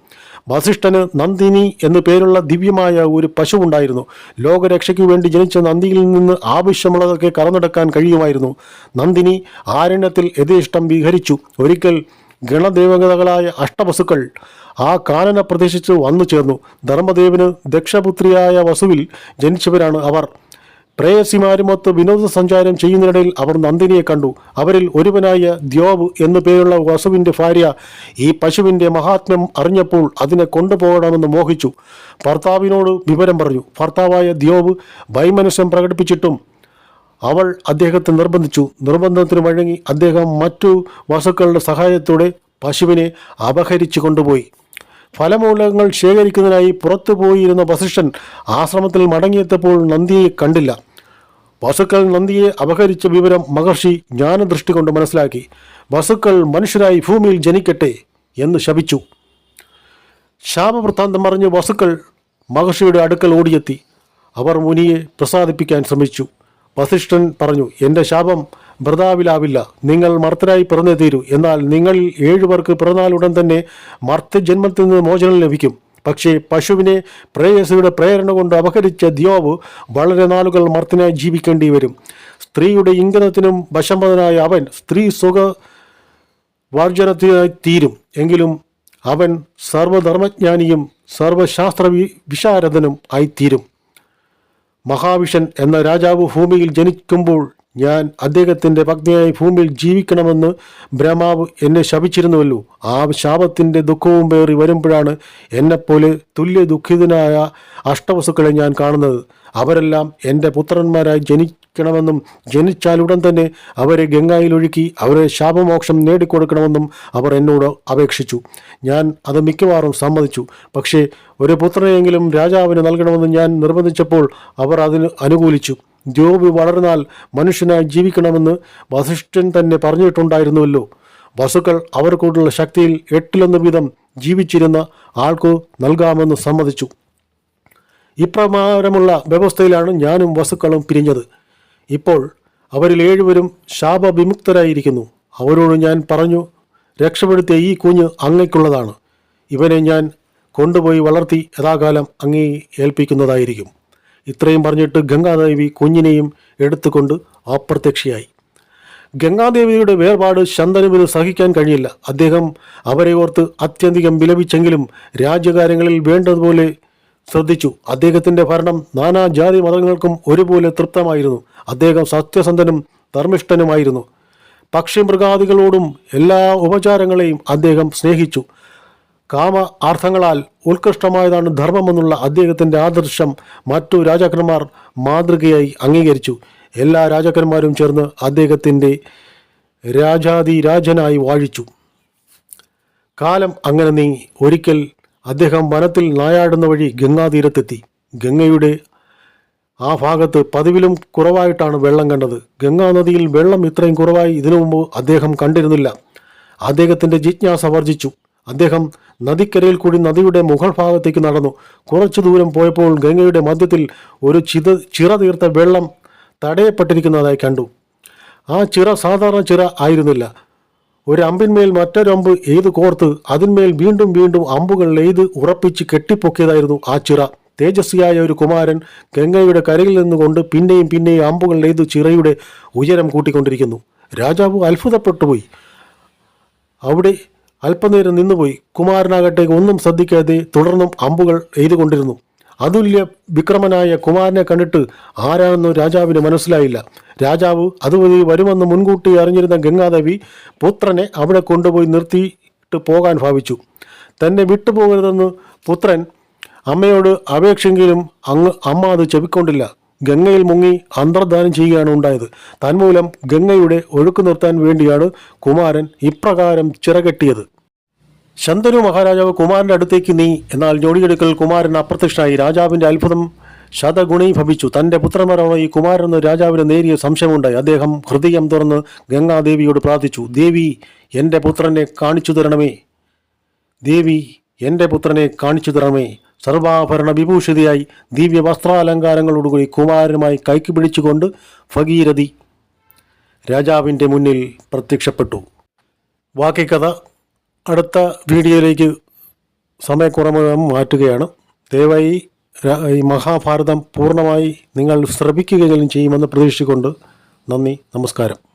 വസിഷ്ഠന് നന്ദിനി എന്നു പേരുള്ള ദിവ്യമായ ഒരു പശു ഉണ്ടായിരുന്നു. ലോകരക്ഷയ്ക്കു വേണ്ടി ജനിച്ച നന്ദിയിൽ നിന്ന് ആവശ്യമുള്ളതൊക്കെ കറന്നെടുക്കാൻ കഴിയുമായിരുന്നു. നന്ദിനി ആരണ്യത്തിൽ യഥേഷ്ടം വിഹരിച്ചു. ഒരിക്കൽ ഗണദേവതകളായ അഷ്ടവസുക്കൾ ആ കാനന പ്രദേശത്ത് വന്നു ചേർന്നു. ധർമ്മദേവന് ദക്ഷപുത്രിയായ വസുവിൽ ജനിച്ചവരാണ് അവർ. പ്രേയസിമാരുമൊത്ത് വിനോദസഞ്ചാരം ചെയ്യുന്നതിനിടയിൽ അവർ നന്ദിനിയെ കണ്ടു. അവരിൽ ഒരുവനായ ദ്യോവ് എന്നു പേരുള്ള വസുവിൻ്റെ ഭാര്യ ഈ പശുവിൻ്റെ മഹാത്മ്യം അറിഞ്ഞപ്പോൾ അതിനെ കൊണ്ടുപോകണമെന്ന് മോഹിച്ചു. ഭർത്താവിനോട് വിവരം പറഞ്ഞു. ഭർത്താവായ ദ്യോവ് വൈമനസ്യം പ്രകടിപ്പിച്ചിട്ടും അവൾ അദ്ദേഹത്തെ നിർബന്ധിച്ചു. നിർബന്ധത്തിന് വഴങ്ങി അദ്ദേഹം മറ്റു വസുക്കളുടെ സഹായത്തോടെ പശുവിനെ അപഹരിച്ചു കൊണ്ടുപോയി. ഫലമൂലങ്ങൾ ശേഖരിക്കുന്നതിനായി പുറത്തു പോയിരുന്ന വസിഷ്ഠൻ ആശ്രമത്തിൽ മടങ്ങിയെത്തപ്പോൾ നന്ദിയെ കണ്ടില്ല. വസുക്കൾ നന്ദിയെ അപഹരിച്ച വിവരം മഹർഷി ജ്ഞാനദൃഷ്ടി കൊണ്ട് മനസ്സിലാക്കി. വസുക്കൾ മനുഷ്യരായി ഭൂമിയിൽ ജനിക്കട്ടെ എന്ന് ശപിച്ചു. ശാപവൃത്താന്തം പറഞ്ഞ് വസുക്കൾ മഹർഷിയുടെ അടുക്കൽ ഓടിയെത്തി. അവർ മുനിയെ പ്രസാദിപ്പിക്കാൻ ശ്രമിച്ചു. വസിഷ്ഠൻ പറഞ്ഞു, എൻ്റെ ശാപം ഭൃതാവിലാവില്ല. നിങ്ങൾ മർത്തരായി പിറന്നേ തീരൂ. എന്നാൽ നിങ്ങളിൽ 7 പേർക്ക് പിറന്നാലുടൻ തന്നെ മർത്യജന്മത്തിൽ നിന്ന് മോചനം ലഭിക്കും. പക്ഷേ പശുവിനെ പ്രേയസിയുടെ പ്രേരണ കൊണ്ട് അപഹരിച്ച ദ്യോവ് വളരെ നാളുകൾ മർത്തനായി ജീവിക്കേണ്ടി വരും. സ്ത്രീയുടെ ഇംഗനത്തിനും വശംവദനായ അവൻ സ്ത്രീ സുഖവാർജനത്തിനായി തീരും. എങ്കിലും അവൻ സർവധർമ്മജ്ഞാനിയും സർവശാസ്ത്ര വിശാരദനും ആയിത്തീരും. മഹാവിഷൻ എന്ന രാജാവ് ഭൂമിയിൽ ജനിക്കുമ്പോൾ ഞാൻ അദ്ദേഹത്തിൻ്റെ പത്നിയായി ഭൂമിയിൽ ജീവിക്കണമെന്ന് ബ്രഹ്മാവ് എന്നെ ശപിച്ചിരുന്നുവല്ലോ. ആ ശാപത്തിൻ്റെ ദുഃഖവും പേറി വരുമ്പോഴാണ് എന്നെപ്പോലെ തുല്യ ദുഃഖിതനായ അഷ്ടവസുക്കളെ ഞാൻ കാണുന്നത്. അവരെല്ലാം എൻ്റെ പുത്രന്മാരായി ജനിക്കണമെന്നും ജനിച്ചാലുടൻ തന്നെ അവരെ ഗംഗായിലൊഴുക്കി അവരെ ശാപമോക്ഷം നേടിക്കൊടുക്കണമെന്നും അവർ എന്നോട് അപേക്ഷിച്ചു. ഞാൻ അത് മിക്കവാറും സമ്മതിച്ചു. പക്ഷേ ഒരു പുത്രനെയെങ്കിലും രാജാവിന് നൽകണമെന്ന് ഞാൻ നിർബന്ധിച്ചപ്പോൾ അവർ അതിന് അനുകൂലിച്ചു. ദ്യോവ് വളർന്നാൽ മനുഷ്യനായി ജീവിക്കണമെന്ന് വസിഷ്ഠൻ തന്നെ പറഞ്ഞിട്ടുണ്ടായിരുന്നുവല്ലോ. വസുക്കൾ അവർക്കുള്ള ശക്തിയിൽ 8 വീതം ജീവിച്ചിരുന്ന ആൾക്കു നൽകാമെന്ന് സമ്മതിച്ചു. ഇപ്രകാരമുള്ള വ്യവസ്ഥയിലാണ് ഞാനും വസുക്കളും പിരിഞ്ഞത്. ഇപ്പോൾ അവരിൽ 7 പേരും ശാപവിമുക്തരായിരിക്കുന്നു. അവരോട് ഞാൻ പറഞ്ഞു, രക്ഷപ്പെടുത്തിയ ഈ കുഞ്ഞ് അങ്ങയ്ക്കുള്ളതാണ്. ഇവനെ ഞാൻ കൊണ്ടുപോയി വളർത്തി യഥാകാലം അങ്ങേ ഏൽപ്പിക്കുന്നതായിരിക്കും. ഇത്രയും പറഞ്ഞിട്ട് ഗംഗാദേവി കുഞ്ഞിനെയും എടുത്തുകൊണ്ട് അപ്രത്യക്ഷയായി. ഗംഗാദേവിയുടെ വേർപാട് ശന്തനുവിന് സഹിക്കാൻ കഴിയില്ല. അദ്ദേഹം അവരെ ഓർത്ത് അത്യധികം വിലപിച്ചെങ്കിലും രാജ്യകാര്യങ്ങളിൽ വേണ്ടതുപോലെ ശ്രദ്ധിച്ചു. അദ്ദേഹത്തിൻ്റെ ഭരണം നാനാജാതി മതങ്ങൾക്കും ഒരുപോലെ തൃപ്തമായിരുന്നു. അദ്ദേഹം സത്യസന്ധനും ധർമ്മിഷ്ഠനുമായിരുന്നു. പക്ഷിമൃഗാദികളോടും എല്ലാ ഉപചാരങ്ങളെയും അദ്ദേഹം സ്നേഹിച്ചു. കാമ ആർത്ഥങ്ങളാൽ ഉത്കൃഷ്ടമായതാണ് ധർമ്മമെന്നുള്ള അദ്ദേഹത്തിൻ്റെ ആദർശം മറ്റു രാജാക്കന്മാർ മാതൃകയായി അംഗീകരിച്ചു. എല്ലാ രാജാക്കന്മാരും ചേർന്ന് അദ്ദേഹത്തിൻ്റെ രാജാതിരാജനായി വാഴിച്ചു. കാലം അങ്ങനെ നീങ്ങി. ഒരിക്കൽ അദ്ദേഹം വനത്തിൽ നായാടുന്ന വഴി ഗംഗാതീരത്തെത്തി. ഗംഗയുടെ ആ ഭാഗത്ത് പതിവിലും കുറവായിട്ടാണ് വെള്ളം കണ്ടത്. ഗംഗാനദിയിൽ വെള്ളം ഇത്രയും കുറവായി ഇതിനു മുമ്പ് അദ്ദേഹം കണ്ടിരുന്നില്ല. അദ്ദേഹത്തിൻ്റെ ജിജ്ഞാസ വർജിച്ചു. അദ്ദേഹം നദിക്കരയിൽ കൂടി നദിയുടെ മുകൾ ഭാഗത്തേക്ക് നടന്നു. കുറച്ചു ദൂരം പോയപ്പോൾ ഗംഗയുടെ മധ്യത്തിൽ ഒരു ചിറ തീർത്ത വെള്ളം തടയപ്പെട്ടിരിക്കുന്നതായി കണ്ടു. ആ ചിറ സാധാരണ ചിറ ആയിരുന്നില്ല. ഒരു അമ്പിന്മേൽ മറ്റൊരമ്പ് എയ്ത് കോർത്ത് അതിന്മേൽ വീണ്ടും വീണ്ടും അമ്പുകൾ എയ്ത് ഉറപ്പിച്ച് കെട്ടിപ്പൊക്കിയതായിരുന്നു ആ ചിറ. തേജസ്വിയായ ഒരു കുമാരൻ ഗംഗയുടെ കരയിൽ നിന്നുകൊണ്ട് പിന്നെയും പിന്നെയും അമ്പുകൾ എയ്ത് ചിറയുടെ ഉയരം കൂട്ടിക്കൊണ്ടിരിക്കുന്നു. രാജാവ് അത്ഭുതപ്പെട്ടുപോയി. അവിടെ അല്പനേരം നിന്നുപോയി. കുമാരനാകട്ടെ ഒന്നും ശ്രദ്ധിക്കാതെ തുടർന്നും അമ്പുകൾ എയ്തുകൊണ്ടിരുന്നു. അതുല്യ വിക്രമനായ കുമാരനെ കണ്ടിട്ട് ആരാണെന്ന് രാജാവിന് മനസ്സിലായില്ല. രാജാവ് അതുവഴി വരുമെന്ന് മുൻകൂട്ടി അറിഞ്ഞിരുന്ന ഗംഗാദേവി പുത്രനെ അവിടെ കൊണ്ടുപോയി നിർത്തിയിട്ട് പോകാൻ ഭാവിച്ചു. തന്നെ വിട്ടുപോകരുതെന്ന് പുത്രൻ അമ്മയോട് അപേക്ഷയെങ്കിലും അമ്മ അത് ചെവിക്കൊണ്ടില്ല. ഗംഗയിൽ മുങ്ങി അന്തർധാനം ചെയ്യുകയാണ് ഉണ്ടായത്. തന്മൂലം ഗംഗയുടെ ഒഴുക്ക് നിർത്താൻ വേണ്ടിയാണ് കുമാരൻ ഇപ്രകാരം ചിറകെട്ടിയത്. ശന്തനു മഹാരാജാവ് കുമാരൻ്റെ അടുത്തേക്ക് എന്നാൽ ഞൊടിയെടുക്കൽ കുമാരൻ അപ്രത്യക്ഷനായി. രാജാവിൻ്റെ അത്ഭുതം ശതഗുണീഭവിച്ചു. തൻ്റെ പുത്രന്മാരാണോ ഈ കുമാരനെന്ന് രാജാവിന് നേരിയ സംശയമുണ്ടായി. അദ്ദേഹം ഹൃദയം തുറന്ന് ഗംഗാദേവിയോട് പ്രാർത്ഥിച്ചു. ദേവി, എൻ്റെ പുത്രനെ കാണിച്ചു തരണമേ. ദേവി, എൻ്റെ പുത്രനെ കാണിച്ചു തരണമേ. സർവാഭരണ വിഭൂഷിതയായി ദിവ്യ വസ്ത്രാലങ്കാരങ്ങളോടുകൂടി കുമാരനുമായി കൈക്ക് പിടിച്ചുകൊണ്ട് ഭഗീരഥി രാജാവിൻ്റെ മുന്നിൽ പ്രത്യക്ഷപ്പെട്ടു. ബാക്കി കഥ അടുത്ത വീഡിയോയിലേക്ക് സമയക്കുറവ് മാറ്റുകയാണ്. ദയവായി ഈ മഹാഭാരതം പൂർണ്ണമായി നിങ്ങൾ ശ്രവിക്കുകയും ചെയ്യുമെന്ന് പ്രതീക്ഷിച്ചുകൊണ്ട് നന്ദി, നമസ്കാരം.